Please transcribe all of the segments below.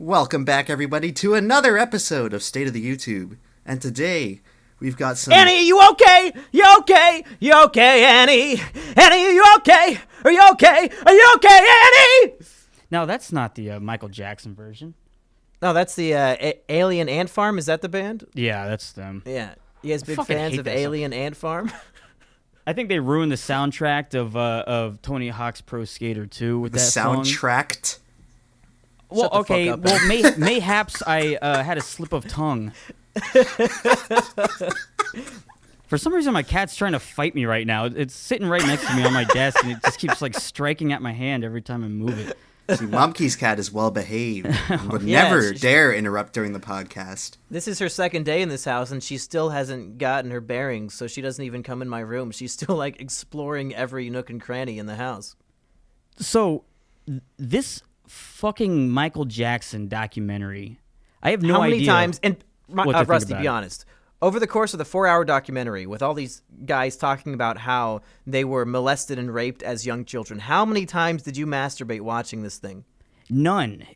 Welcome back, everybody, to another episode of State of the YouTube. And today, we've got some... Annie, you okay? You okay? You okay, Annie? Annie, are you okay? Are you okay? Are you okay, Annie? No, that's not the Michael Jackson version. No, that's the Alien Ant Farm. Is that the band? Yeah, that's them. Yeah. You guys big fucking fans hate of that Alien Ant Farm? I think they ruined the soundtrack of Tony Hawk's Pro Skater 2 with the that song. soundtracked. Well, Shut the okay. fuck up. Well, mayhaps I had a slip of tongue. For some reason, my cat's trying to fight me right now. It's sitting right next to me on my desk, and it just keeps like striking at my hand every time I move it. See, Mumkey's cat is well behaved and would Yeah, never dare interrupt during the podcast. This is her second day in this house, and she still hasn't gotten her bearings, so she doesn't even come in my room. She's still, like, exploring every nook and cranny in the house. So, this fucking Michael Jackson documentary, I have no idea. How many times, and what to think Rusty, about be it. honest, over the course of the 4-hour documentary, with all these guys talking about how they were molested and raped as young children, how many times did you masturbate watching this thing? None.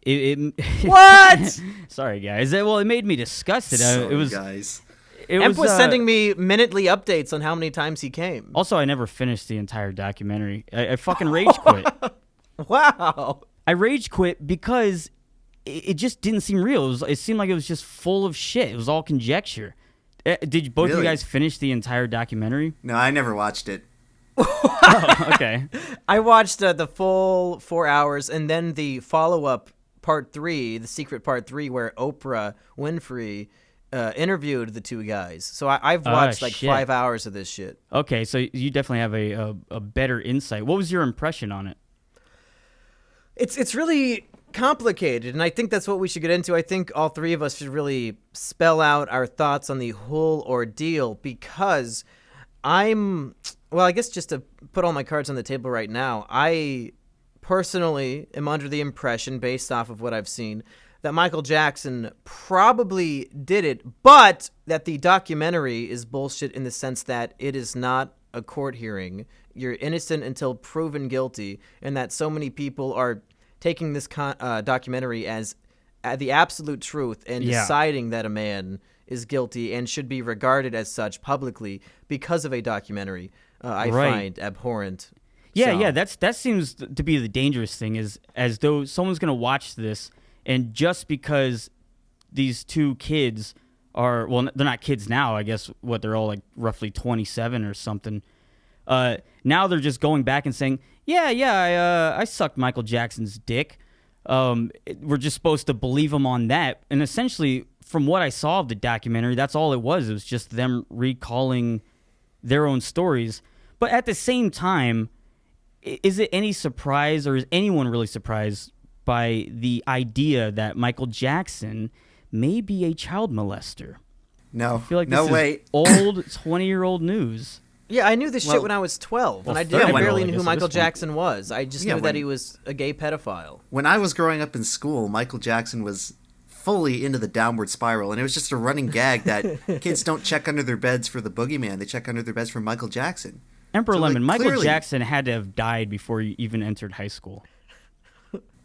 What? Sorry, guys. Well, it made me disgusted. Sorry, It was. guys. It Was sending me minutely updates on how many times he came. Also, I never finished the entire documentary. I fucking rage quit. Wow. I rage quit because it just didn't seem real. It seemed like it was just full of shit. It was all conjecture. Did both of you Really? guys finish the entire documentary? No, I never watched it. Oh, okay. I watched the full 4 hours and then the follow-up part 3, the secret part 3, where Oprah Winfrey interviewed the two guys. So I've watched like shit. 5 hours of this shit. Okay, so you definitely have a better insight. What was your impression on it? It's really complicated, and I think that's what we should get into. I think all three of us should really spell out our thoughts on the whole ordeal, because I guess just to put all my cards on the table right now, I personally am under the impression, based off of what I've seen, that Michael Jackson probably did it, but that the documentary is bullshit in the sense that it is not a court hearing. You're innocent until proven guilty, and that so many people are taking this documentary as the absolute truth and deciding that a man is guilty and should be regarded as such publicly because of a documentary. I find abhorrent. Yeah, that seems to be the dangerous thing, is as though someone's going to watch this, and just because these two kids are, well, they're not kids now, I guess, they're all like roughly 27 or something. Now they're just going back and saying, I sucked Michael Jackson's dick. We're just supposed to believe him on that. And essentially, from what I saw of the documentary, that's all it was. It was just them recalling their own stories. But at the same time, is it any surprise, or is anyone really surprised by the idea that Michael Jackson may be a child molester? No, I feel like no this way. is old 20-year-old news. Yeah, I knew this shit Well- when I was 12, and Well, I 30 barely I knew guess who at Michael this point. Jackson was. I just Yeah, knew that when- he was a gay pedophile. When I was growing up in school, Michael Jackson was fully into the downward spiral, and it was just a running gag that kids don't check under their beds for the boogeyman. They check under their beds for Michael Jackson. EmpLemon, Michael clearly- Jackson had to have died before he even entered high school.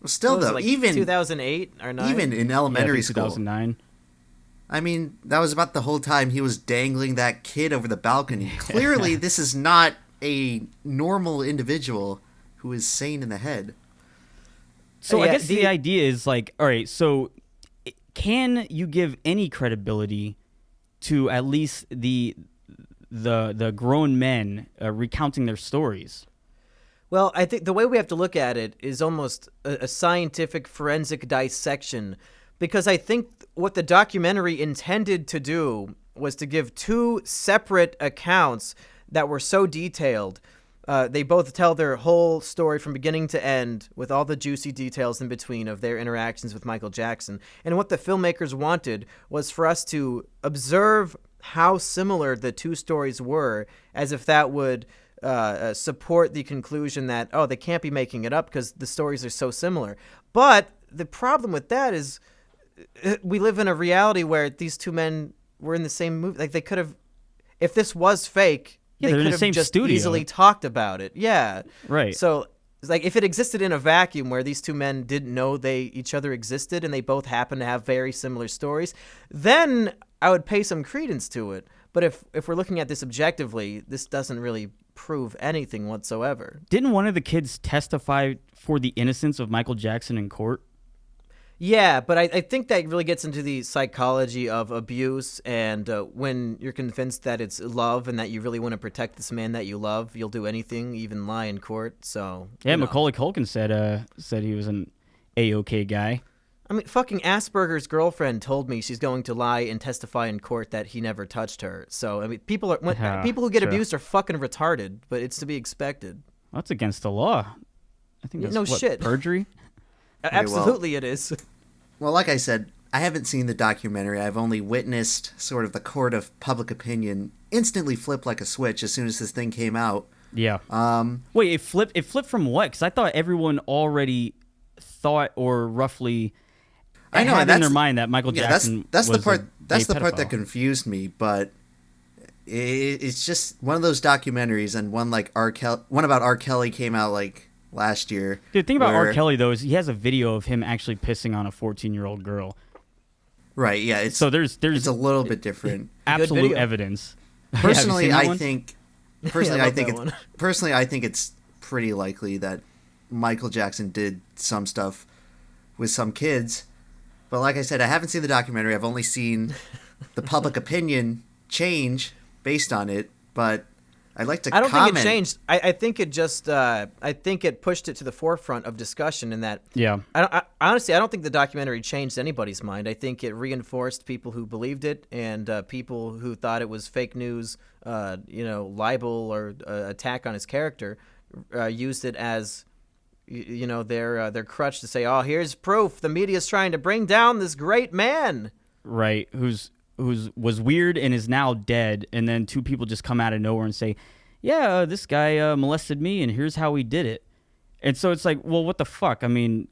Still, What was it, though, like even 2008 or 9? even in elementary school, 2009. I mean, that was about the whole time he was dangling that kid over the balcony. Clearly, this is not a normal individual who is sane in the head. So I Yeah, guess the idea is like, all right, so can you give any credibility to at least the grown men recounting their stories? Well, I think the way we have to look at it is almost a scientific forensic dissection, because I think what the documentary intended to do was to give two separate accounts that were so detailed. They both tell their whole story from beginning to end, with all the juicy details in between of their interactions with Michael Jackson. And what the filmmakers wanted was for us to observe how similar the two stories were, as if that would support the conclusion that, they can't be making it up because the stories are so similar. But the problem with that is we live in a reality where these two men were in the same movie. Like, they could have, if this was fake, Yeah, they they're in could the have same just studio. easily talked about it. Yeah. Right. So It's like if it existed in a vacuum where these two men didn't know each other existed and they both happen to have very similar stories, then I would pay some credence to it. But if we're looking at this objectively, this doesn't really prove anything whatsoever. Didn't one of the kids testify for the innocence of Michael Jackson in court? Yeah, but I think that really gets into the psychology of abuse, and when you're convinced that it's love and that you really want to protect this man that you love, you'll do anything, even lie in court. So yeah, Macaulay Culkin said he was an A-OK guy. I mean, fucking Asperger's girlfriend told me she's going to lie and testify in court that he never touched her. So I mean, people who get abused are fucking retarded, but it's to be expected. Well, that's against the law. I think that's shit. Perjury. Absolutely, it is. Well, like I said, I haven't seen the documentary. I've only witnessed sort of the court of public opinion instantly flip like a switch as soon as this thing came out. Yeah. Wait, it flipped. It flipped from what? Because I thought everyone already thought or roughly had in their mind that Michael Jackson. That's was the part. That's the part pedophile. that confused me. But it's just one of those documentaries, and one about R. Kelly came out like last year. Dude, the thing about R. Kelly though is he has a video of him actually pissing on a 14-year-old girl. Right. Yeah. So there's it's a little bit different. Absolute evidence. Personally, I think it's pretty likely that Michael Jackson did some stuff with some kids. But like I said, I haven't seen the documentary. I've only seen the public opinion change based on it. But I'd like to comment. I don't think it changed. I think it just I think it pushed it to the forefront of discussion in that. Yeah. Honestly, I don't think the documentary changed anybody's mind. I think it reinforced people who believed it and people who thought it was fake news, libel or attack on his character, used it as their crutch to say, "Oh, here's proof. The media's trying to bring down this great man." Right. Was weird and is now dead, and then two people just come out of nowhere and say, yeah, this guy molested me and here's how he did it. And so it's like, well, what the fuck? I mean,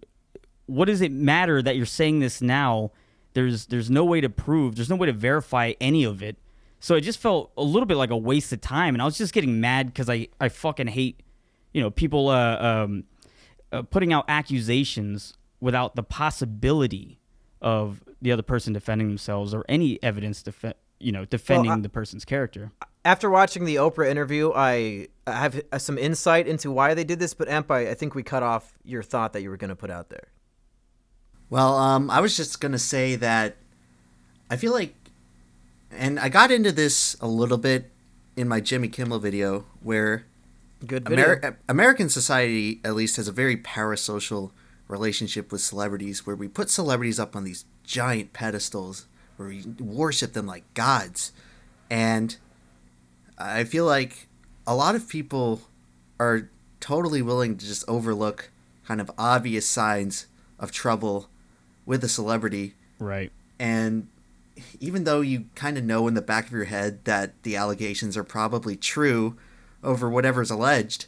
what does it matter that you're saying this now? There's no way to prove, there's no way to verify any of it. So it just felt a little bit like a waste of time, and I was just getting mad because I fucking hate people putting out accusations without the possibility of the other person defending themselves or any evidence defending the person's character. After watching the Oprah interview, I have some insight into why they did this, but Emp, I think we cut off your thought that you were going to put out there. Well, I was just going to say that I feel like, and I got into this a little bit in my Jimmy Kimmel video, where Good video. American society, at least, has a very parasocial relationship with celebrities, where we put celebrities up on these giant pedestals where we worship them like gods. And I feel like a lot of people are totally willing to just overlook kind of obvious signs of trouble with a celebrity. Right. And even though you kind of know in the back of your head that the allegations are probably true over whatever's alleged,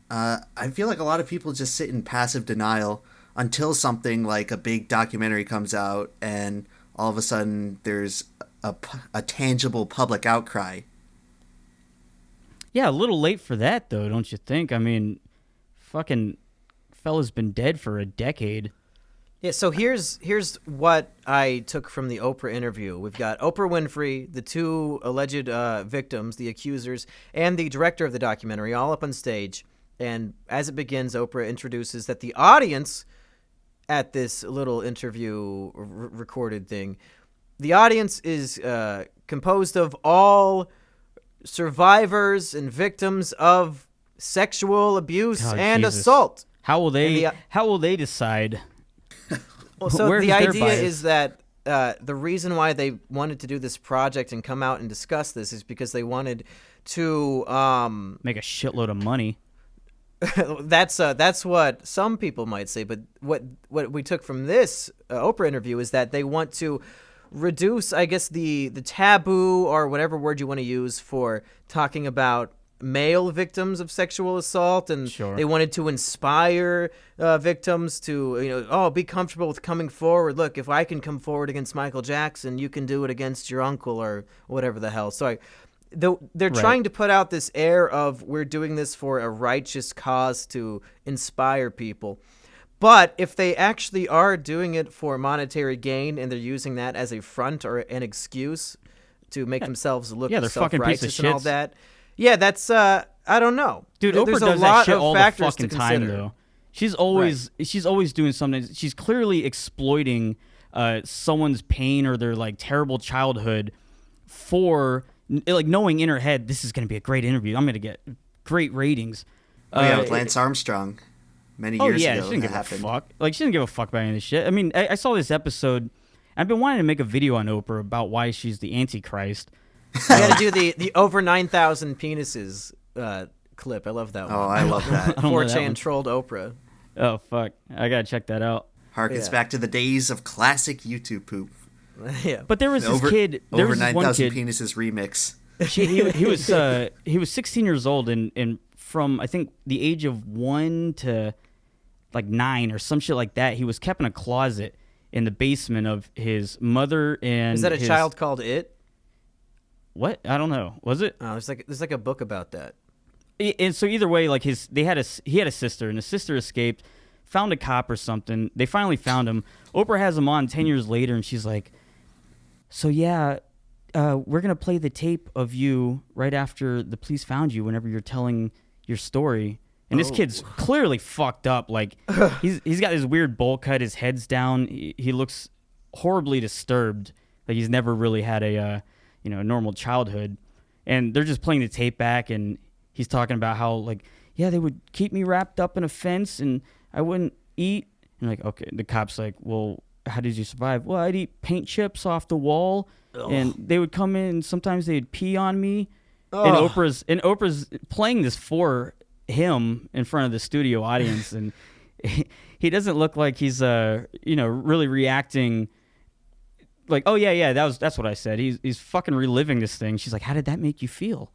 I feel like a lot of people just sit in passive denial until something like a big documentary comes out and all of a sudden there's a tangible public outcry. Yeah, a little late for that, though, don't you think? I mean, fucking fella's been dead for a decade. Yeah, so here's what I took from the Oprah interview. We've got Oprah Winfrey, the two alleged victims, the accusers, and the director of the documentary all up on stage. And as it begins, Oprah introduces that the audience at this little interview recorded thing, the audience is composed of all survivors and victims of sexual abuse and Jesus. assault. How will they decide? Well, so Where's the their idea bias? is that the reason why they wanted to do this project and come out and discuss this is because they wanted to Make a shitload of money. that's what some people might say, but what we took from this Oprah interview is that they want to reduce, I guess, the taboo or whatever word you want to use for talking about male victims of sexual assault, and Sure. they wanted to inspire victims to be comfortable with coming forward. Look, if I can come forward against Michael Jackson, you can do it against your uncle or whatever the hell. So they're trying to put out this air of we're doing this for a righteous cause to inspire people. But if they actually are doing it for monetary gain and they're using that as a front or an excuse to make themselves look they're fucking piece of self-righteous and all shits. that, yeah, that's I don't know, dude. There's Oprah does a lot that shit of all the factors fucking to time, consider. though. She's always doing something. She's clearly exploiting someone's pain or their like terrible childhood for like knowing in her head this is going to be a great interview. I'm going to get great ratings. Oh yeah, with Lance Armstrong. Many years ago, she didn't give happened. a fuck. Like, she didn't give a fuck about any of this shit. I mean, I saw this episode. I've been wanting to make a video on Oprah about why she's the Antichrist. You got to do the over 9,000 penises clip. I love that one. Oh, I love that. 4chan trolled Oprah. Oh fuck, I gotta check that out. Harkens back to the days of classic YouTube poop. Yeah, But there was this kid. There Over was this 9,000 one kid. penises remix. He was 16 years old and from I think the age of 1 to like 9 or some shit like that, he was kept in a closet in the basement of his mother and is that a his, child called It? What? I don't know. Was it? Oh, there's like a book about that. And so either way, like he had a sister, and his sister escaped, found a cop or something. They finally found him. Oprah has him on 10 years later, and she's like, "So yeah, we're gonna play the tape of you right after the police found you. Whenever you're telling your story." And this kid's clearly fucked up. Like he's got this weird bowl cut. His head's down. He looks horribly disturbed. Like he's never really had a normal childhood. And they're just playing the tape back, and he's talking about how like they would keep me wrapped up in a fence, and I wouldn't eat. And like okay, the cop's like, well, how did you survive? Well, I'd eat paint chips off the wall, and they would come in. And sometimes they'd pee on me. And Oprah's playing this for him in front of the studio audience, and he doesn't look like he's really reacting like, oh yeah that's what I said. He's fucking reliving this thing. She's like, how did that make you feel?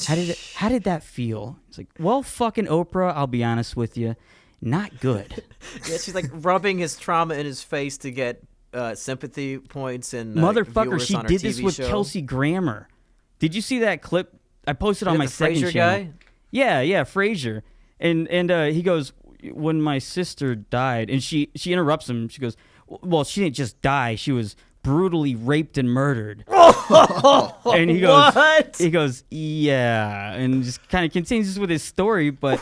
How did that feel? It's like, well, fucking Oprah, I'll be honest with you, not good. Yeah, she's like rubbing his trauma in his face to get sympathy points and motherfucker, viewers she on her did this TV with show. Kelsey Grammer. Did you see that clip? I posted on my the second Frasier channel. guy? Yeah, Frasier. And he goes, when my sister died, and she interrupts him. She goes, well, she didn't just die. She was brutally raped and murdered. And he goes, What? he goes, yeah, and just kind of continues with his story. But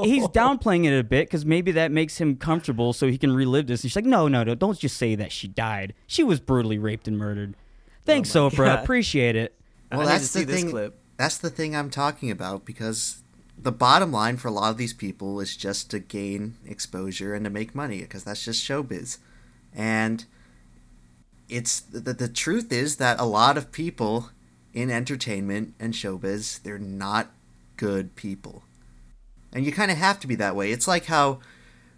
he's downplaying it a bit because maybe that makes him comfortable, so he can relive this. And she's like, no, don't just say that she died. She was brutally raped and murdered. Thanks, Oprah. God. Appreciate it. Well, I need that's to see the this thing. clip. That's the thing I'm talking about, because the bottom line for a lot of these people is just to gain exposure and to make money, because that's just showbiz. And it's the truth is that a lot of people in entertainment and showbiz, they're not good people. And you kind of have to be that way. It's like how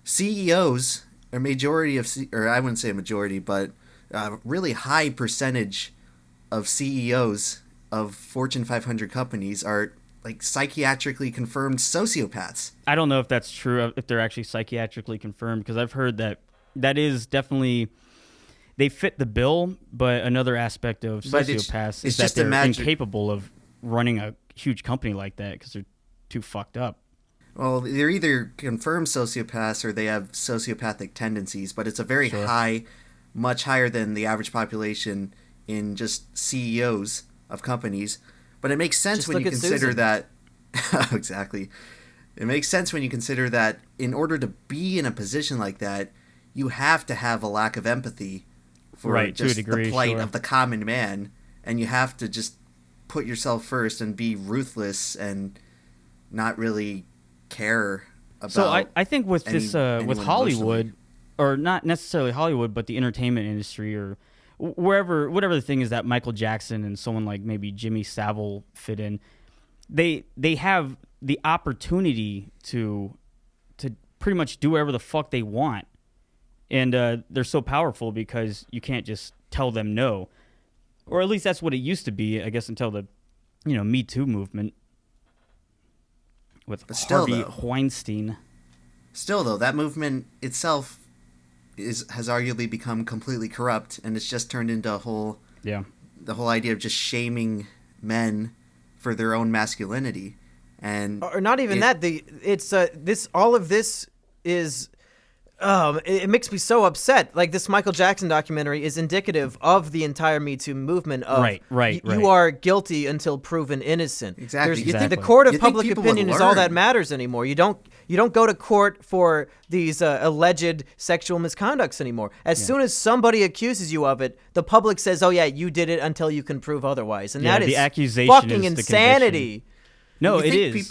CEOs, or majority of, or I wouldn't say a majority, but a really high percentage of CEOs of Fortune 500 companies are like psychiatrically confirmed sociopaths. I don't know if that's true, if they're actually psychiatrically confirmed, because I've heard that is definitely, they fit the bill, but another aspect of sociopaths is that they're incapable of running a huge company like that because they're too fucked up. Well, they're either confirmed sociopaths or they have sociopathic tendencies, but it's a very high, much higher than the average population in just CEOs of companies. But it makes sense Just when you look at consider Susan. that exactly. It makes sense when you consider that in order to be in a position like that, you have to have a lack of empathy for Right, to a just degree, the plight sure. of the common man, and you have to just put yourself first and be ruthless and not really care about. So I think with this with anyone Hollywood, emotionally. or not necessarily Hollywood, but the entertainment industry or whatever the thing is that Michael Jackson and someone like maybe Jimmy Savile fit in, they have the opportunity to pretty much do whatever the fuck they want, and they're so powerful because you can't just tell them no, or at least that's what it used to be, I guess, until the Me Too movement with Harvey Weinstein. Still, though, that movement itself has arguably become completely corrupt, and it's just turned into a whole the whole idea of just shaming men for their own masculinity, and or not even that. All of this is. It makes me so upset. Like, this Michael Jackson documentary is indicative of the entire Me Too movement. Of Right. You are guilty until proven innocent. Exactly. The court of You think public people opinion would is all that learn. matters anymore. You don't go to court for these alleged sexual misconducts anymore. As soon as somebody accuses you of it, the public says, "Oh yeah, you did it," until you can prove otherwise, and that the is accusation fucking is the insanity. No, You it think is.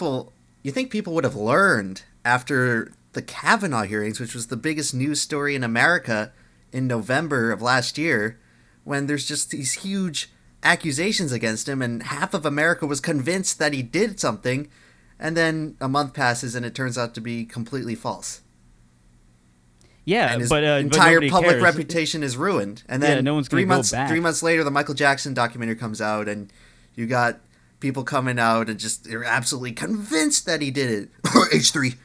You think people would have learned after the Kavanaugh hearings, which was the biggest news story in America in November of last year, when there's just these huge accusations against him, and half of America was convinced that he did something, and then a month passes and it turns out to be completely false. Yeah, And his but entire nobody public cares. reputation is ruined. And then no one's gonna go back. 3 months later, the Michael Jackson documentary comes out, and you got people coming out and just they're absolutely convinced that he did it. H3.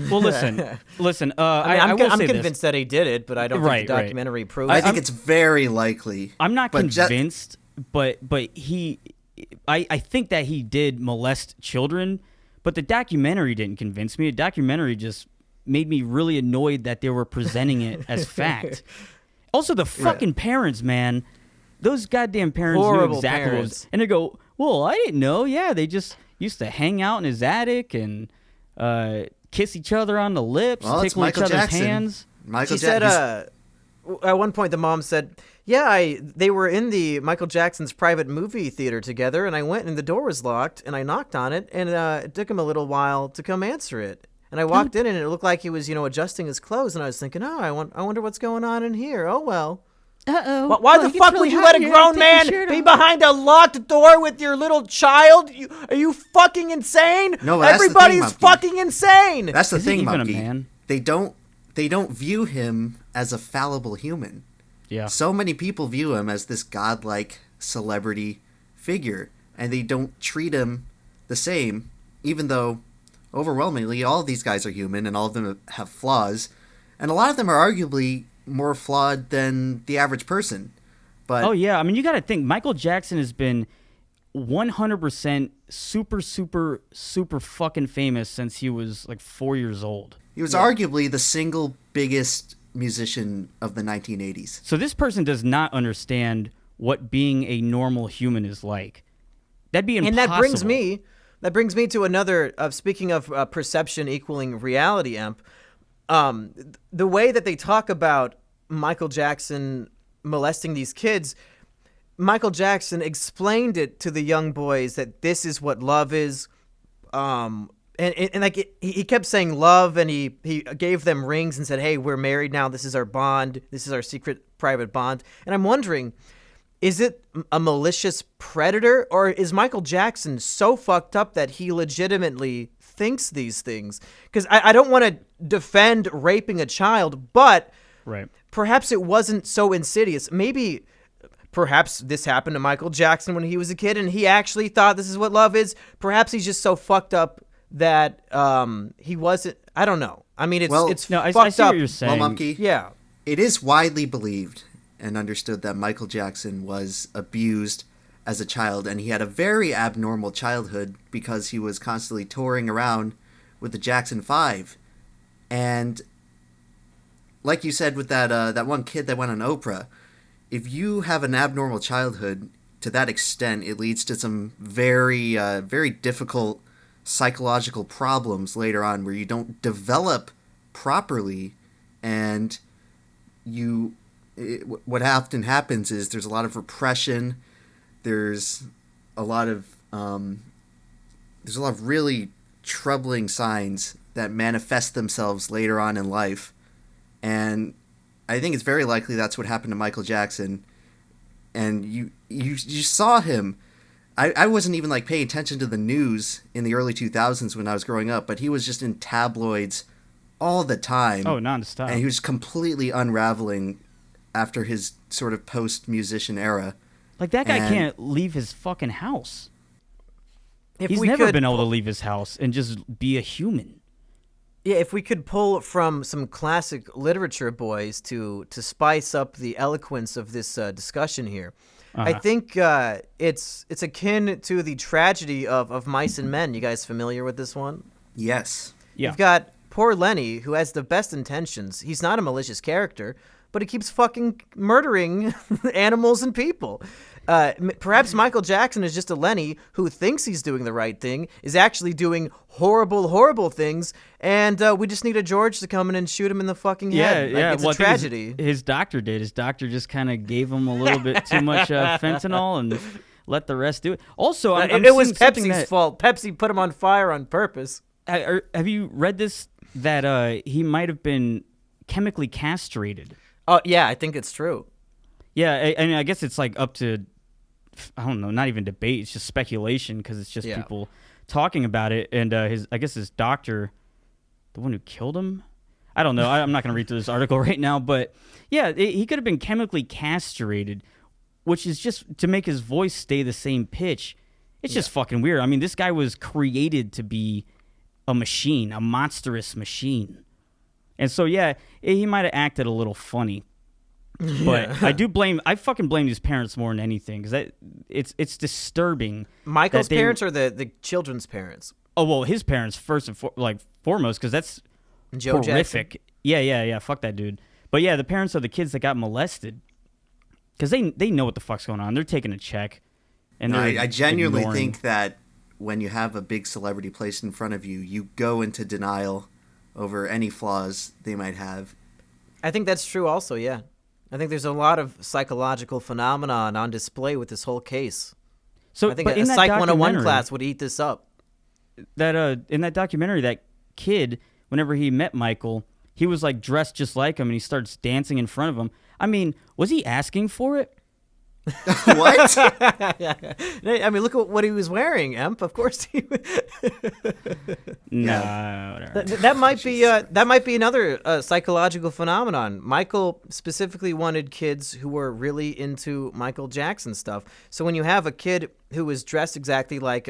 Well, listen. I will I'm say convinced that he did it, but I don't think the Right. documentary proves I it. think it's very likely. I'm not but convinced, but I think that he did molest children, but the documentary didn't convince me. The documentary just made me really annoyed that they were presenting it as fact. Also, the fucking parents, man. Those goddamn parents knew Horrible exactly what parents. was. And they go, well, I didn't know. Yeah, they just used to hang out in his attic and kiss each other on the lips, Well, it's tickle each Michael other's Jackson. hands. Michael She said, Jackson. at one point, the mom said, "Yeah, they were in the Michael Jackson's private movie theater together, and I went and the door was locked, and I knocked on it, and it took him a little while to come answer it. And I walked in, and it looked like he was, adjusting his clothes, and I was thinking, I wonder what's going on in here. Oh well." Uh-oh. Why the fuck would you let a grown man be behind a locked door with your little child? Are you fucking insane? No, that's the thing, Everybody's Mumkey. fucking insane. That's the Is he thing, even a Mumkey. man? They don't view him as a fallible human. Yeah. So many people view him as this godlike celebrity figure, and they don't treat him the same, even though overwhelmingly all of these guys are human and all of them have flaws, and a lot of them are arguably more flawed than the average person. But Oh yeah, I mean you got to think Michael Jackson has been 100% super fucking famous since he was like 4 years old. he was arguably the single biggest musician of the 1980s. So this person does not understand what being a normal human is like. That'd be impossible. And that brings me to another. Speaking of perception equaling reality, Emp. The way that they talk about Michael Jackson molesting these kids, Michael Jackson explained it to the young boys that this is what love is. And like he kept saying love, and he gave them rings and said, "Hey, we're married now. This is our bond. This is our secret private bond." And I'm wondering, is it a malicious predator, or is Michael Jackson so fucked up that he legitimately thinks these things? Because I don't want to defend raping a child, but Right. perhaps it wasn't so insidious. Perhaps this happened to Michael Jackson when he was a kid, and he actually thought this is what love is. Perhaps he's just so fucked up that he wasn't. I don't know. I mean, it's No, I fucked see up. what you're saying. Well, Mumkey, Yeah. it is widely believed and understood that Michael Jackson was abused as a child, and he had a very abnormal childhood because he was constantly touring around with the Jackson 5. And like you said with that one kid that went on Oprah, if you have an abnormal childhood to that extent, it leads to some very, very difficult psychological problems later on where you don't develop properly, and what often happens is there's a lot of repression. There's a lot of really troubling signs that manifest themselves later on in life, and I think it's very likely that's what happened to Michael Jackson. And you saw him. I wasn't even like paying attention to the news in the early 2000s when I was growing up, but he was just in tabloids all the time. Oh, nonstop. And he was completely unraveling after his sort of post-musician era. Like that guy And- can't leave his fucking house. If He's we never could been able to leave his house and just be a human. Yeah, if we could pull from some classic literature, boys, to spice up the eloquence of this discussion here, I think it's akin to the tragedy of Mice and Men. You guys familiar with this one? Yes. Yeah. You've got poor Lenny, who has the best intentions. He's not a malicious character, but he keeps fucking murdering animals and people. Perhaps Michael Jackson is just a Lenny who thinks he's doing the right thing, is actually doing horrible, horrible things, and we just need a George to come in and shoot him in the fucking head. Yeah. It's Well, a I think tragedy. His doctor did. His doctor just kind of gave him a little bit too much fentanyl and let the rest do it. Also, I'm it was seeing something Pepsi's that- fault. Pepsi put him on fire on purpose. Have you read this? That he might have been chemically castrated. Oh, yeah, I think it's true. Yeah, and I guess it's like up to, I don't know, not even debate. It's just speculation because it's just people talking about it. And I guess his doctor, the one who killed him, I don't know. I'm not going to read through this article right now, but yeah, he could have been chemically castrated, which is just to make his voice stay the same pitch. It's just fucking weird. I mean, this guy was created to be a machine, a monstrous machine. And so, yeah, he might have acted a little funny. But I fucking blame these parents more than anything because it's disturbing. Michael's parents or the children's parents? Oh, well, his parents first and foremost because that's Joe horrific. Jackson? Yeah, fuck that dude. But yeah, the parents of the kids that got molested because they know what the fuck's going on. They're taking a check. And I genuinely ignoring. think that when you have a big celebrity placed in front of you, you go into denial over any flaws they might have. I think that's true also, yeah. I think there's a lot of psychological phenomenon on display with this whole case. So I think but a in that Psych 101 documentary- class would eat this up. That in that documentary, that kid, whenever he met Michael, he was like dressed just like him, and he starts dancing in front of him. I mean, was he asking for it? What? I mean, look at what he was wearing, Emp. Of course he Nah, whatever. That might be another psychological phenomenon. Michael specifically wanted kids who were really into Michael Jackson stuff. So when you have a kid who is dressed exactly like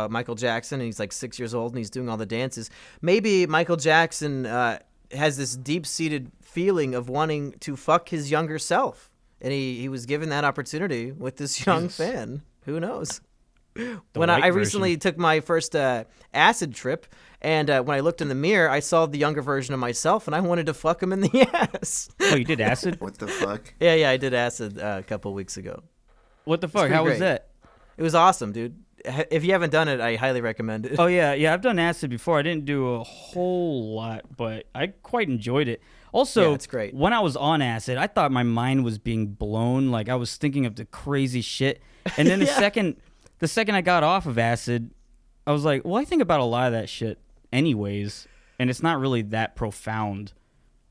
Michael Jackson and he's like 6 years old and he's doing all the dances, maybe Michael Jackson has this deep-seated feeling of wanting to fuck his younger self. And he was given that opportunity with this young fan. Who knows? When I recently took my first acid trip, and when I looked in the mirror, I saw the younger version of myself, and I wanted to fuck him in the ass. Oh, you did acid? What the fuck? Yeah, I did acid a couple weeks ago. What the fuck? pretty How was great. that? It was awesome, dude. If you haven't done it, I highly recommend it. Oh yeah, I've done acid before. I didn't do a whole lot, but I quite enjoyed it. Also, Yeah, it's great. when I was on acid, I thought my mind was being blown. Like I was thinking of the crazy shit. And then the second I got off of acid, I was like, well, I think about a lot of that shit anyways, and it's not really that profound.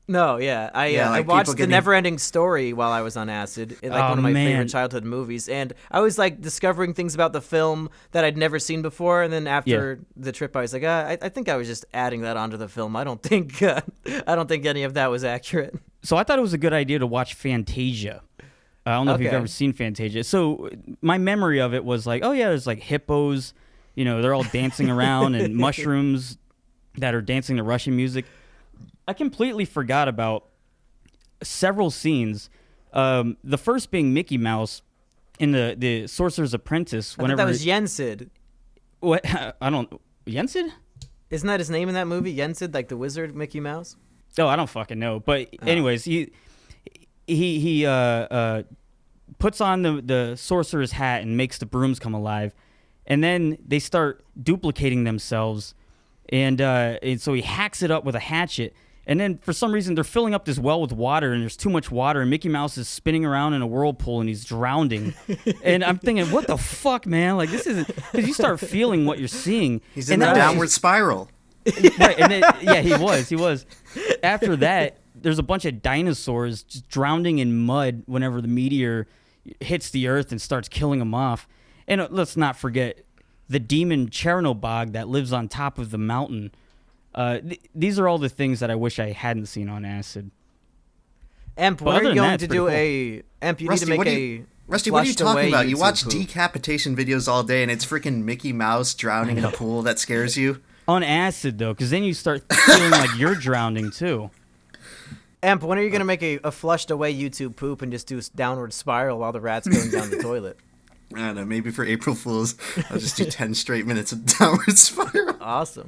No, yeah. I like watched people The getting- Never-Ending Story while I was on acid, like Oh, one of my man. favorite childhood movies, and I was like discovering things about the film that I'd never seen before. And then after the trip, I was like, I think I was just adding that onto the film. I don't think any of that was accurate. So I thought it was a good idea to watch Fantasia. I don't know if you've Okay. ever seen Fantasia. So my memory of it was like, oh yeah, there's like hippos, they're all dancing around and mushrooms that are dancing to Russian music. I completely forgot about several scenes. The first being Mickey Mouse in the Sorcerer's Apprentice. I thought that was Yensid. What? I don't. Yensid? Isn't that his name in that movie? Yensid, like the wizard Mickey Mouse? Oh, I don't fucking know. But anyways, he puts on the sorcerer's hat and makes the brooms come alive, and then they start duplicating themselves, and so he hacks it up with a hatchet. And then for some reason they're filling up this well with water, and there's too much water, and Mickey Mouse is spinning around in a whirlpool and he's drowning. And I'm thinking, what the fuck, man? Like this isn't, because you start feeling what you're seeing. He's in And the that was downward just- spiral. Right, and then, yeah, he was. After that, there's a bunch of dinosaurs just drowning in mud whenever the meteor hits the earth and starts killing them off. And let's not forget the demon Chernobog that lives on top of the mountain. These are all the things that I wish I hadn't seen on acid. Emp, But when are other you than going that, to it's do pretty Emp, you Rusty, need to what make do a Rusty, what are you flushed away talking about? You YouTube watch poop. decapitation videos all day, and it's freaking Mickey Mouse drowning in a pool that scares you. on acid though, because then you start feeling like you're drowning too. Emp, when are you going to make a flushed away YouTube poop and just do a downward spiral while the rat's going down the toilet? I don't know. Maybe for April Fools, I'll just do 10 straight minutes of downward spiral. Awesome.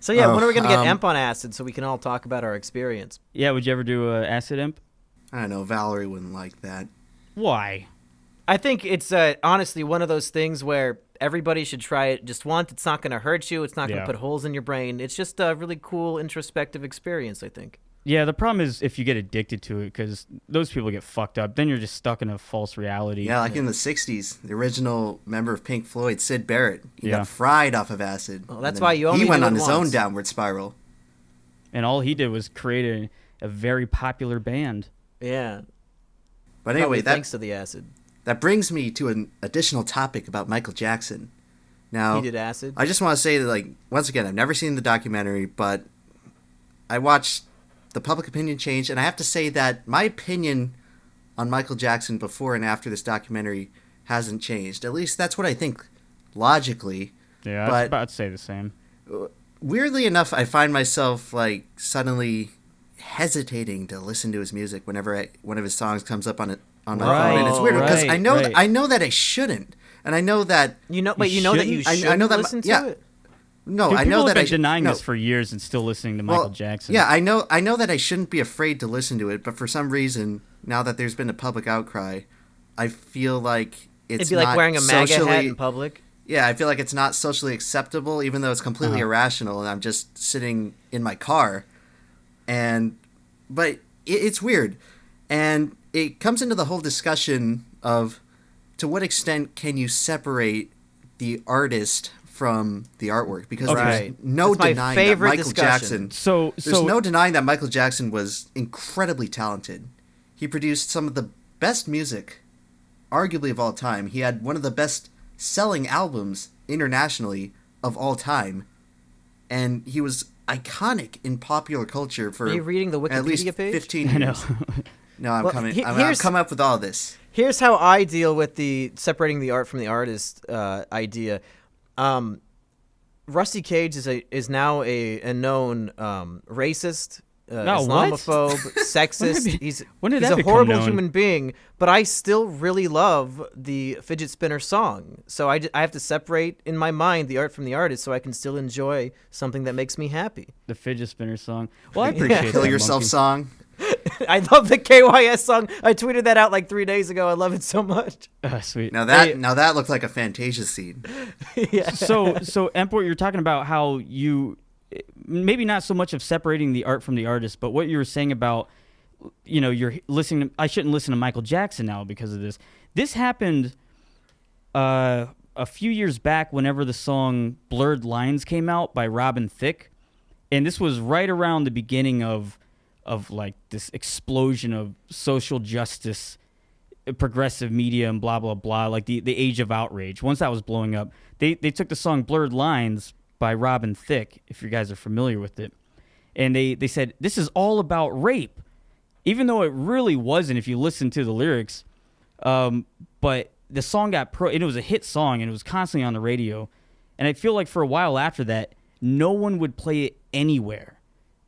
So yeah, when are we going to get Emp on acid so we can all talk about our experience? Yeah, would you ever do acid imp? I don't know. Valerie wouldn't like that. Why? I think it's honestly one of those things where everybody should try it just once. It's not going to hurt you. It's not going to put holes in your brain. It's just a really cool introspective experience, I think. Yeah, the problem is if you get addicted to it, because those people get fucked up. Then you're just stuck in a false reality. Yeah, like in the 60s, the original member of Pink Floyd, Sid Barrett, he got fried off of acid. Well, that's why you only He went do it on his own once. downward spiral. And all he did was create a very popular band. Yeah. But anyway, thanks to the acid. That brings me to an additional topic about Michael Jackson. Now, He did acid? I just want to say that, like, once again, I've never seen the documentary, but I watched the public opinion change, and I have to say that my opinion on Michael Jackson before and after this documentary hasn't changed. At least that's what I think logically. Yeah, I was about to say the same. Weirdly enough, I find myself like suddenly hesitating to listen to his music whenever one of his songs comes up on my phone, and it's weird because I know that I shouldn't, and I know that you know that you should I know that listen to it. No, Dude, I know that I've been denying this for years and still listening to Michael Jackson. Yeah, I know that I shouldn't be afraid to listen to it, but for some reason, now that there's been a public outcry, I feel like it's It'd be like not wearing a MAGA socially, hat in public. Yeah, I feel like it's not socially acceptable, even though it's completely irrational, and I'm just sitting in my car, but it's weird, and it comes into the whole discussion of to what extent can you separate the artist from the artwork, because there's no denying that Michael Jackson. There's no denying that Michael Jackson was incredibly talented. He produced some of the best music, arguably of all time. He had one of the best selling albums internationally of all time, and he was iconic in popular culture for Are you reading the at least Wikipedia page? 15 years. No, I'm coming up with all this. Here's how I deal with the separating the art from the artist idea. Rusty Cage is now a known racist, Islamophobe, sexist. He's a horrible human being, but I still really love the Fidget Spinner song. So I have to separate in my mind the art from the artist so I can still enjoy something that makes me happy. The Fidget Spinner song. Well, I appreciate that. Kill Yourself song. I love the KYS song. I tweeted that out like 3 days ago. I love it so much. Sweet. Now that looked like a Fantasia scene. Yeah. So Emport, you're talking about how you maybe not so much of separating the art from the artist, but what you were saying about, you're listening. I shouldn't listen to Michael Jackson now because of this. This happened a few years back whenever the song "Blurred Lines" came out by Robin Thicke, and this was right around the beginning of like this explosion of social justice, progressive media, and blah blah blah, like the age of outrage. Once that was blowing up, they took the song "Blurred Lines" by Robin Thicke, if you guys are familiar with it, and they said this is all about rape, even though it really wasn't if you listen to the lyrics. But the song it was a hit song and it was constantly on the radio, and I feel like for a while after that, no one would play it anywhere.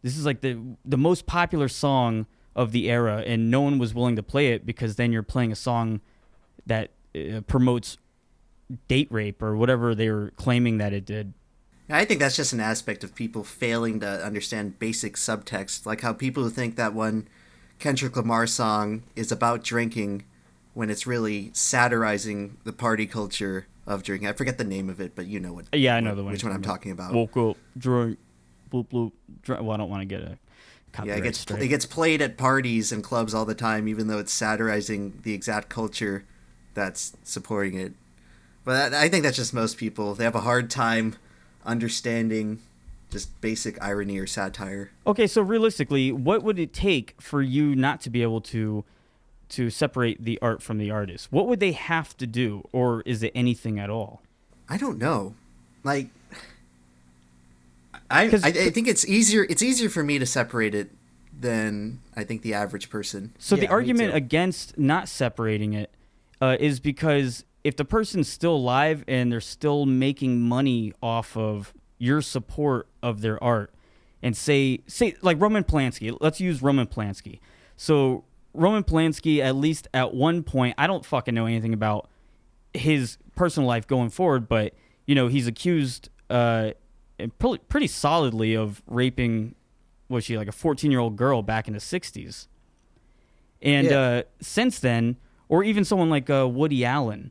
This is like the most popular song of the era, and no one was willing to play it because then you're playing a song that promotes date rape or whatever they were claiming that it did. I think that's just an aspect of people failing to understand basic subtext, like how people who think that one Kendrick Lamar song is about drinking when it's really satirizing the party culture of drinking. I forget the name of it, but you know what. Yeah, I know which one I'm talking about. Woke up, drink, bloop, bloop. Well, I don't want to get a copyright strike. It gets played at parties and clubs all the time, even though it's satirizing the exact culture that's supporting it. But I think that's just most people. They have a hard time understanding just basic irony or satire. Okay, so realistically, what would it take for you not to be able to separate the art from the artist? What would they have to do, or is it anything at all? I don't know. Like, I think it's easier. It's easier for me to separate it than I think the average person. So the argument against not separating it is because if the person's still alive and they're still making money off of your support of their art. And say like Roman Polanski. Let's use Roman Polanski. So Roman Polanski, at least at one point, I don't fucking know anything about his personal life going forward, but he's accused pretty solidly of raping, was she like a 14-year-old girl back in the 60s? And since then, or even someone like Woody Allen.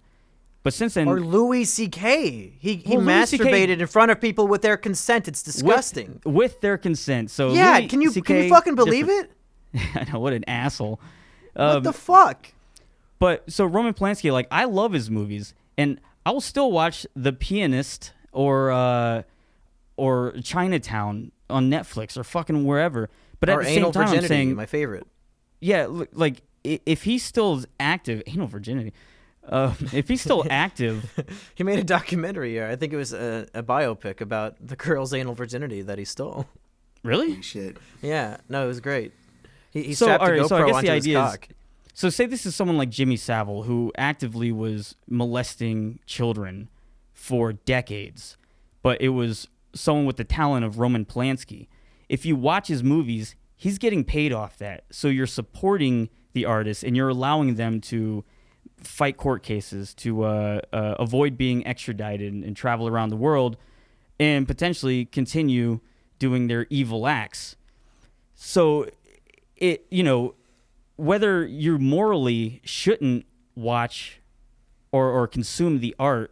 But since then, or Louis C.K. He Louis masturbated CK in front of people with their consent. It's disgusting. With their consent. So yeah, Louis can you CK, fucking believe it? I know, what an asshole. What the fuck? But so Roman Polanski, like, I love his movies, and I will still watch The Pianist or Chinatown on Netflix or fucking wherever. But at or the Anal same time, Virginity, I'm saying, my favorite. yeah, like if he still is active, Anal Virginity. If he's still active, he made a documentary. I think it was a biopic about the girl's anal virginity that he stole. Really? Holy shit. Yeah, no, it was great. He So, strapped all a right, GoPro so I guess onto the his idea is, cock. so say this is someone like Jimmy Savile who actively was molesting children for decades, but it was someone with the talent of Roman Polanski. If you watch his movies, he's getting paid off that. So you're supporting the artist and you're allowing them to fight court cases, to avoid being extradited and travel around the world and potentially continue doing their evil acts. So it, whether you morally shouldn't watch or consume the art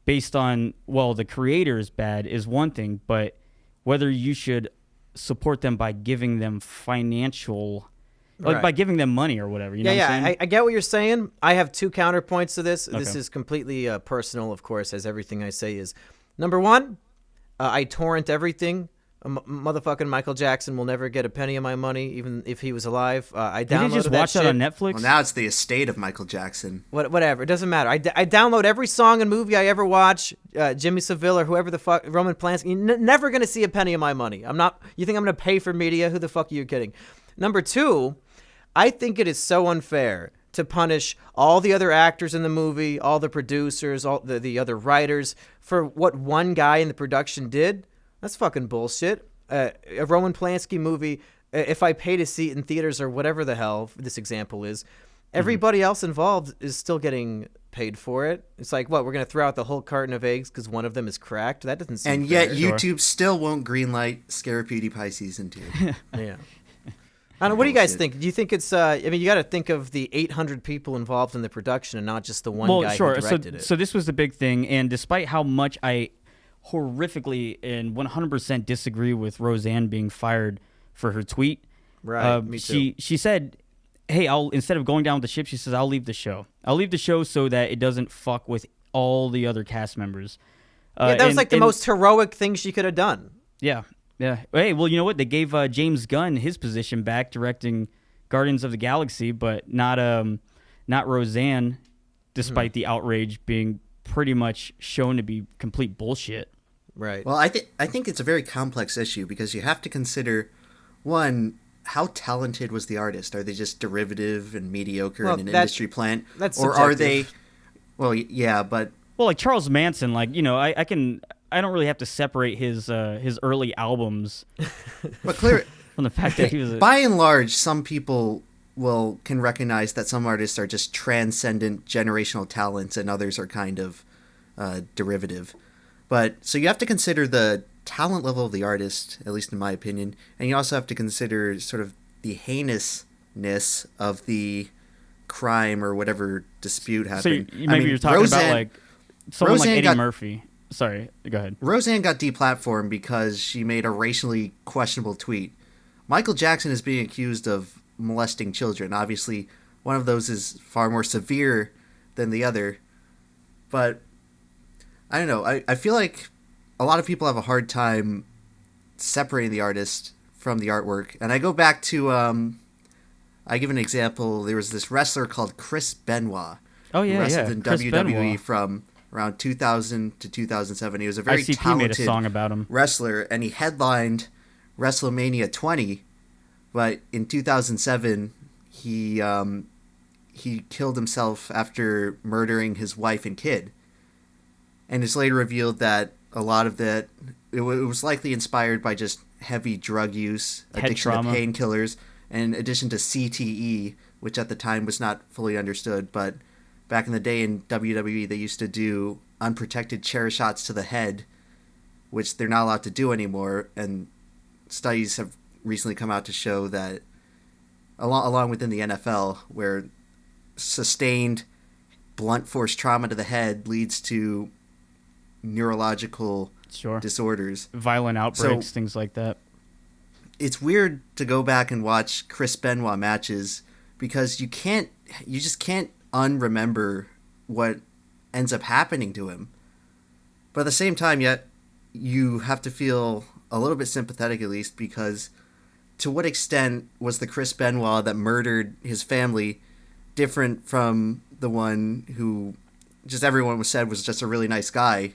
based on, well, the creator is bad is one thing, but whether you should support them by giving them financial, like Right. by giving them money or whatever. You know what I'm saying? I get what you're saying. I have two counterpoints to this. This Okay. is completely personal, of course, as everything I say is. Number one, I torrent everything. Motherfucking Michael Jackson will never get a penny of my money, even if he was alive. I Did downloaded you just that watch shit. that on Netflix? Well, now it's the estate of Michael Jackson. Whatever, it doesn't matter. I download every song and movie I ever watch. Jimmy Savile or whoever the fuck, Roman Polanski. Never gonna see a penny of my money. I'm not. You think I'm gonna pay for media? Who the fuck are you kidding? Number two, I think it is so unfair to punish all the other actors in the movie, all the producers, all the other writers for what one guy in the production did. That's fucking bullshit. A Roman Polanski movie, if I paid a seat in theaters or whatever the hell this example is, everybody else involved is still getting paid for it. It's like, what, we're going to throw out the whole carton of eggs because one of them is cracked? That doesn't seem And fair. yet YouTube still won't greenlight Scare PewDiePie Season 2. Yeah. I don't know, what do you guys think? Do you think it's, I mean, you got to think of the 800 people involved in the production and not just the one guy who directed it. So this was the big thing, and despite how much I horrifically and 100% disagree with Roseanne being fired for her tweet, Right, me too. She said, hey, instead of going down with the ship, she says, I'll leave the show. I'll leave the show so that it doesn't fuck with all the other cast members. Yeah, that was like the most heroic thing she could have done. Yeah, yeah. Hey, well, you know what? They gave James Gunn his position back directing Guardians of the Galaxy, but not Roseanne, despite the outrage being pretty much shown to be complete bullshit. Right. Well, I think it's a very complex issue because you have to consider, one, how talented was the artist? Are they just derivative and mediocre in an industry plant? That's or subjective. are they? Well, yeah, but Well, like Charles Manson, like, I don't really have to separate his early albums clear. from the fact that he was By and large, some people can recognize that some artists are just transcendent generational talents and others are kind of derivative. But so you have to consider the talent level of the artist, at least in my opinion, and you also have to consider sort of the heinousness of the crime or whatever dispute happened. So maybe you're talking about like someone like Roseanne Eddie got- Murphy. Sorry, go ahead. Roseanne got deplatformed because she made a racially questionable tweet. Michael Jackson is being accused of molesting children. Obviously, one of those is far more severe than the other. But I don't know. I feel like a lot of people have a hard time separating the artist from the artwork. And I go back to, I give an example. There was this wrestler called Chris Benoit. Oh, yeah, who wrestled yeah. in Chris WWE Benoit. from around 2000 to 2007. He was a very ICP talented made a song about him. wrestler, and he headlined WrestleMania 20. But in 2007, he killed himself after murdering his wife and kid. And it's later revealed that a lot of that it was likely inspired by just heavy drug use, Head addiction to trauma. painkillers, in addition to CTE, which at the time was not fully understood. But back in the day in WWE, they used to do unprotected chair shots to the head, which they're not allowed to do anymore. And studies have recently come out to show that, along within the NFL, where sustained blunt force trauma to the head leads to neurological Sure. disorders. Violent outbreaks, So- things like that. It's weird to go back and watch Chris Benoit matches because you just can't unremember what ends up happening to him. But at the same time, yet you have to feel a little bit sympathetic, at least, because to what extent was the Chris Benoit that murdered his family different from the one who just everyone was said was just a really nice guy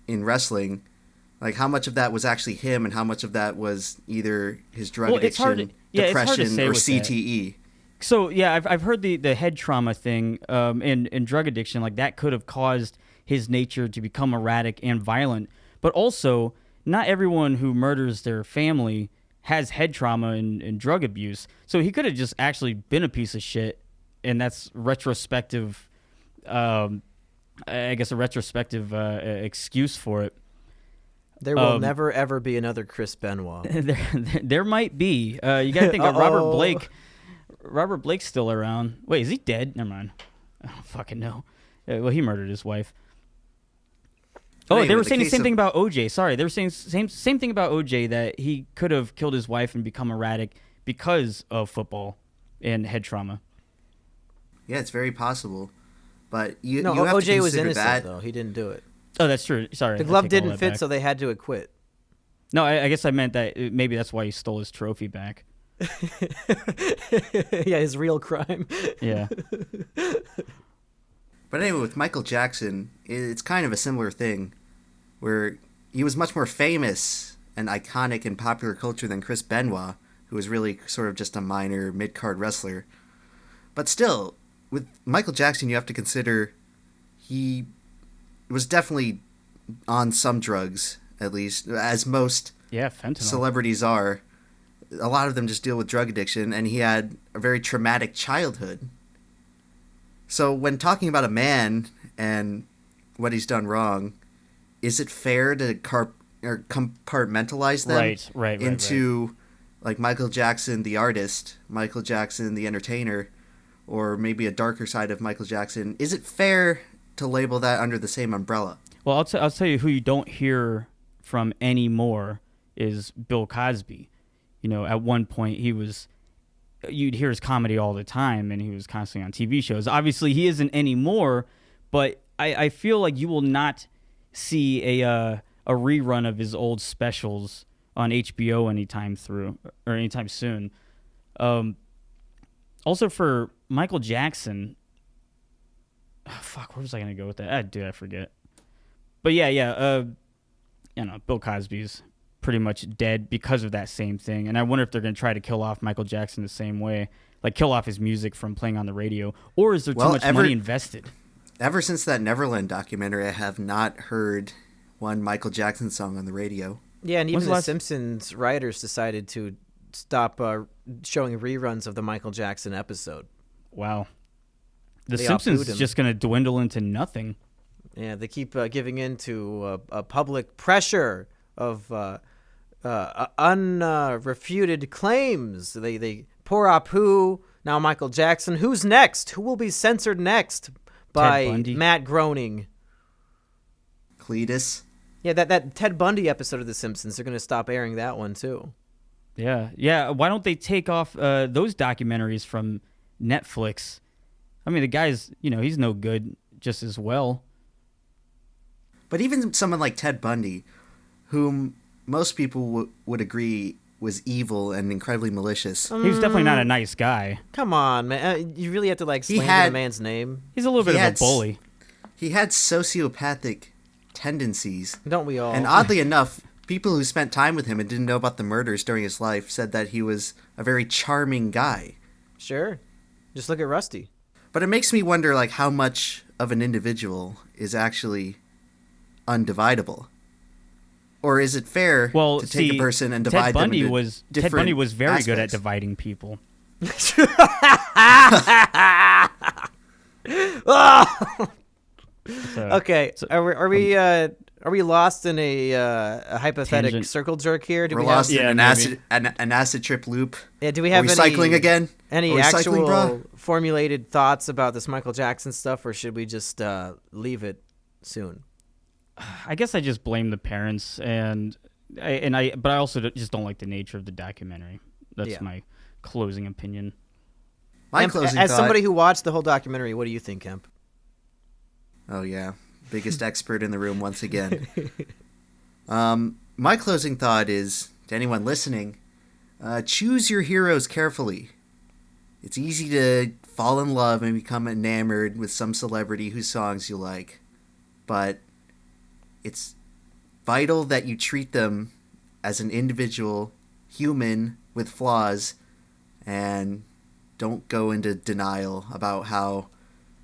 in wrestling? Like, how much of that was actually him and how much of that was either his drug Well, it's hard addiction, to- yeah, it's hard to depression, say or with that. CTE? So yeah, I've heard the head trauma thing and drug addiction, like that could have caused his nature to become erratic and violent. But also, not everyone who murders their family has head trauma and drug abuse. So he could have just actually been a piece of shit, and that's retrospective. I guess a retrospective excuse for it. There will never ever be another Chris Benoit. There might be. You got to think of Robert Blake. Robert Blake's still around. Wait, is he dead? Never mind. I don't fucking know. Well, he murdered his wife. Oh, Anyway, they were the saying the case same of- thing about OJ. Sorry, they were saying same thing about OJ, that he could have killed his wife and become erratic because of football and head trauma. Yeah, it's very possible. But you No, have to OJ was consider innocent that. though. He didn't do it. Oh, that's true. Sorry, The I glove take all didn't that fit, back. so they had to acquit. No, I guess I meant that maybe that's why he stole his trophy back. Yeah, his real crime. Yeah. But anyway, with Michael Jackson, it's kind of a similar thing, where he was much more famous and iconic in popular culture than Chris Benoit, who was really sort of just a minor mid-card wrestler. But still, with Michael Jackson, you have to consider he was definitely on some drugs, at least, as most Yeah, fentanyl. celebrities are. A lot of them just deal with drug addiction, and he had a very traumatic childhood. So when talking about a man and what he's done wrong, is it fair to compartmentalize them Right. into like Michael Jackson the artist, Michael Jackson the entertainer, or maybe a darker side of Michael Jackson? Is it fair to label that under the same umbrella? Well, I'll tell you who you don't hear from anymore is Bill Cosby. You know, at one point you'd hear his comedy all the time, and he was constantly on TV shows. Obviously, he isn't anymore, but I feel like you will not see a rerun of his old specials on HBO anytime soon. Also for Michael Jackson, where was I gonna go with that? Dude, I forget. But yeah. Bill Cosby's pretty much dead because of that same thing. And I wonder if they're going to try to kill off Michael Jackson the same way, like kill off his music from playing on the radio, or is there too much money invested? Ever since that Neverland documentary, I have not heard one Michael Jackson song on the radio. Yeah, and even When's the the last- Simpsons writers decided to stop showing reruns of the Michael Jackson episode. Wow. The They Simpsons outpooed is him. just going to dwindle into nothing. Yeah, they keep giving in to a public pressure of unrefuted claims. They pour Apu, now Michael Jackson. Who's next? Who will be censored next? By Bundy. Matt Groening. Cletus. Yeah, that Ted Bundy episode of The Simpsons, they're going to stop airing that one too. Yeah. Why don't they take off those documentaries from Netflix? I mean, the guy's, he's no good just as well. But even someone like Ted Bundy, whom most people would agree was evil and incredibly malicious. He was definitely not a nice guy. Come on, man. You really have to slander the man's name. He's a little bit of a bully. He had sociopathic tendencies. Don't we all? And oddly enough, people who spent time with him and didn't know about the murders during his life said that he was a very charming guy. Sure. Just look at Rusty. But it makes me wonder, how much of an individual is actually undividable. or is it fair Well, to take see, a person and Ted divide Bundy them into was different Ted Bundy was very good at aspects? dividing people. So, Okay, are we lost in a hypothetical Tangent. circle jerk here? Do We're we have lost in Yeah, an maybe. acid trip loop. Yeah, do we Are have we any cycling again? any Are we cycling, actual bro? formulated thoughts about this Michael Jackson stuff, or should we just leave it soon? I guess I just blame the parents, but I also just don't like the nature of the documentary. That's Yeah. my closing opinion. My Kemp, closing as thought. somebody who watched the whole documentary, what do you think, Kemp? Oh yeah, biggest expert in the room once again. My closing thought is to anyone listening: choose your heroes carefully. It's easy to fall in love and become enamored with some celebrity whose songs you like, but it's vital that you treat them as an individual human with flaws, and don't go into denial about how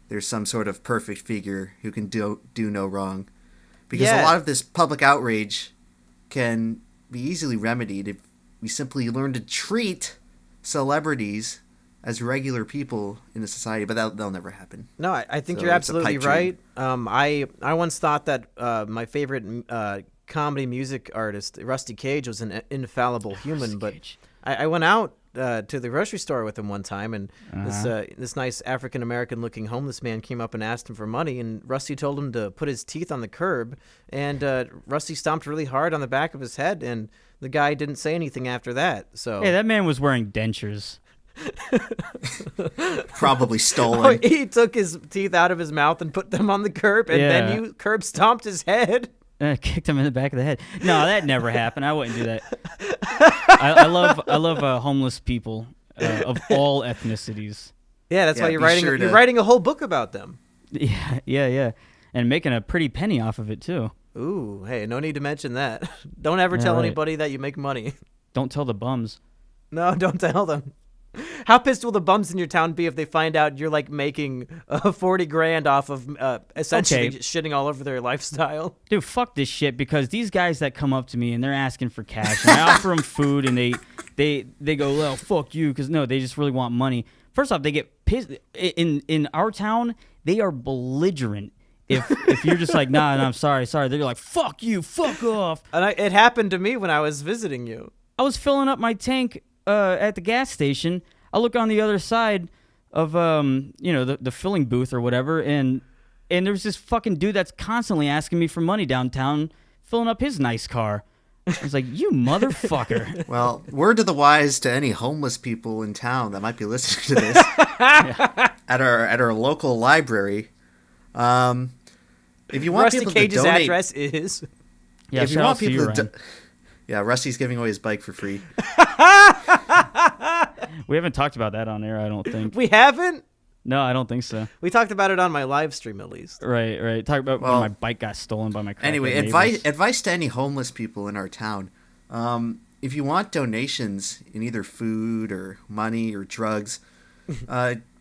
there's some sort of perfect figure who can do no wrong. Because Yeah. a lot of this public outrage can be easily remedied if we simply learn to treat celebrities as regular people in a society, but that'll never happen. No, I think So you're it's a absolutely pipe dream. right. I once thought that my favorite comedy music artist, Rusty Cage, was an infallible human, but Cage. I went out to the grocery store with him one time, and this nice African American looking homeless man came up and asked him for money, and Rusty told him to put his teeth on the curb, and Rusty stomped really hard on the back of his head, and the guy didn't say anything after that. So Hey, that man was wearing dentures. Probably Oh, stolen. he took his teeth out of his mouth and put them on the curb, and then Yeah. you curb stomped his head. Kicked him in the back of the head. No, that never happened. I wouldn't do that. I love homeless people of all ethnicities. Yeah, that's Yeah, why you're be writing sure you're to- writing a whole book about them. Yeah, and making a pretty penny off of it too. Ooh, hey, no need to mention that. Don't ever Yeah, tell right. anybody that you make money. Don't tell the bums. No, don't tell them. How pissed will the bums in your town be if they find out you're like making 40 grand off of essentially Okay. shitting all over their lifestyle? Dude, fuck this shit, because these guys that come up to me and they're asking for cash and I offer them food and they go, well, fuck you, because no, they just really want money. First off, they get pissed. In our town, they are belligerent. If you're just like, nah, I'm sorry, they're like, fuck you, fuck off. And it happened to me when I was visiting you. I was filling up my tank at the gas station. I look on the other side of the filling booth or whatever, and there's this fucking dude that's constantly asking me for money downtown, filling up his nice car. I was like, you motherfucker. Well, word to the wise to any homeless people in town that might be listening to this at our local library. If you want Rusty people Cage's to donate, address is. Yeah, if you shout want out to people you, to, Ryan. yeah, Rusty's giving away his bike for free. We haven't talked about that on air, I don't think. We haven't? No, I don't think so. We talked about it on my live stream at least. Right. Talk about when Well, my bike got stolen by my crackhead Anyway, neighbors. advice to any homeless people in our town. If you want donations in either food or money or drugs,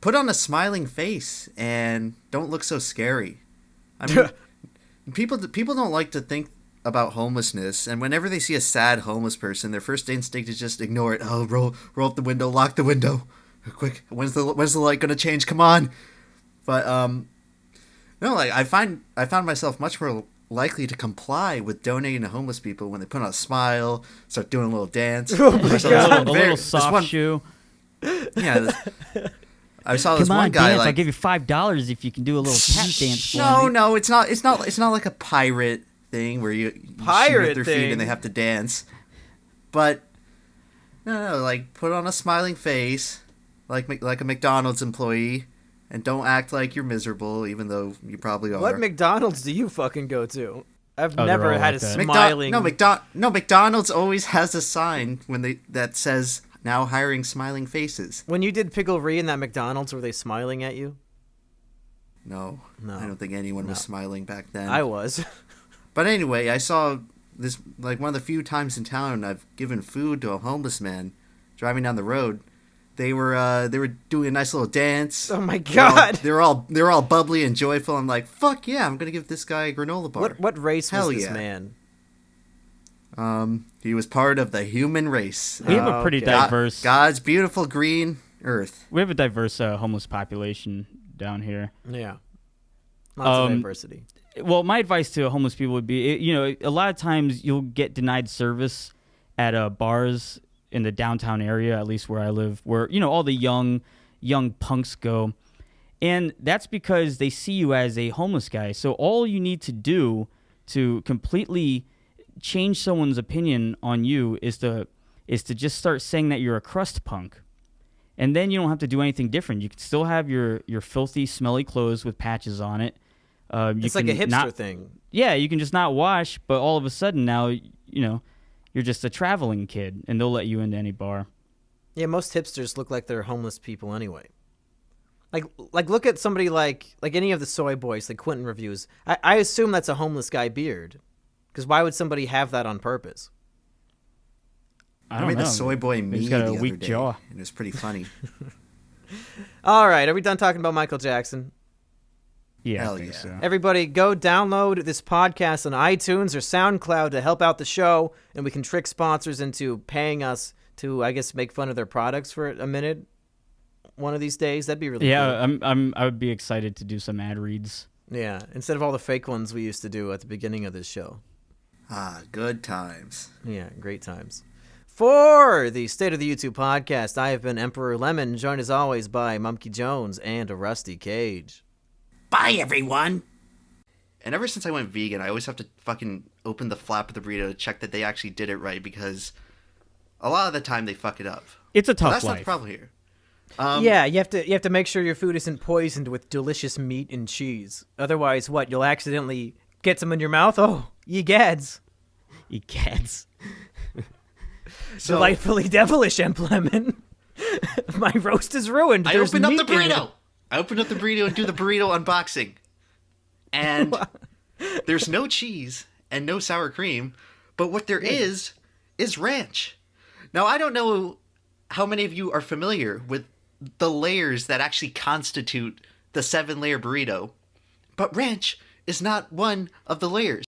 put on a smiling face and don't look so scary. I mean, people don't like to think about homelessness, and whenever they see a sad homeless person, their first instinct is just ignore it. Oh, roll up the window, lock the window, quick. When's the light gonna change? Come on. But no, like I found myself much more likely to comply with donating to homeless people when they put on a smile, start doing a little dance. Oh my I saw God. a little soft shoe. Yeah, I saw this Come one on, guy dance. I'll like. give you $5 if you can do a little tap dance for No, me. no, it's not like a pirate thing where you shoot Pirate at their feet thing? and they have to dance. But no, like put on a smiling face, like a McDonald's employee, and don't act like you're miserable, even though you probably are. What McDonald's do you fucking go to? I've they're never all had like a that. smiling. McDonald's always has a sign that says now hiring smiling faces. When you did Pickle-Ree in that McDonald's, were they smiling at you? No, No. I don't think anyone was smiling back then. I was. But anyway, I saw this like one of the few times in town I've given food to a homeless man driving down the road. They were doing a nice little dance. Oh my God. They're all bubbly and joyful. I'm like, fuck yeah, I'm gonna give this guy a granola bar. What race was Hell this yeah. man? He was part of the human race. We have a pretty okay. diverse. God's beautiful green earth. We have a diverse homeless population down here. Yeah. Lots of diversity. Well, my advice to homeless people would be, a lot of times you'll get denied service at bars in the downtown area, at least where I live, where, all the young punks go. And that's because they see you as a homeless guy. So all you need to do to completely change someone's opinion on you is to just start saying that you're a crust punk. And then you don't have to do anything different. You can still have your filthy, smelly clothes with patches on it. It's like a hipster thing. Yeah, you can just not wash, but all of a sudden now, you're just a traveling kid, and they'll let you into any bar. Yeah, most hipsters look like they're homeless people anyway. Like look at somebody like any of the soy boys, like Quentin reviews. I assume that's a homeless guy beard. Because why would somebody have that on purpose? I made the soy boy me the other weak day, jaw. and it was pretty funny. All right, are we done talking about Michael Jackson? Yeah, Hell I think yeah. so. Everybody, go download this podcast on iTunes or SoundCloud to help out the show, and we can trick sponsors into paying us to, I guess, make fun of their products for a minute. One of these days, that'd be really cool. Yeah, I would be excited to do some ad reads. Yeah, instead of all the fake ones we used to do at the beginning of this show. Ah, good times. Yeah, great times. For the State of the YouTube podcast, I have been Emperor Lemon, joined as always by Mumkey Jones and a Rusty Cage. Bye, everyone. And ever since I went vegan, I always have to fucking open the flap of the burrito to check that they actually did it right, because a lot of the time they fuck it up. It's a tough That's life. not the problem here. Yeah, you have to make sure your food isn't poisoned with delicious meat and cheese. Otherwise, what? You'll accidentally get some in your mouth? Oh, ye gads. You cats. So, Delightfully devilish, EmpLemon. My roast is ruined. I There's opened up meat the in it. burrito. I opened up the burrito and do the burrito unboxing. And there's no cheese and no sour cream, but what there is ranch. Now, I don't know how many of you are familiar with the layers that actually constitute the 7-layer burrito, but ranch is not one of the layers.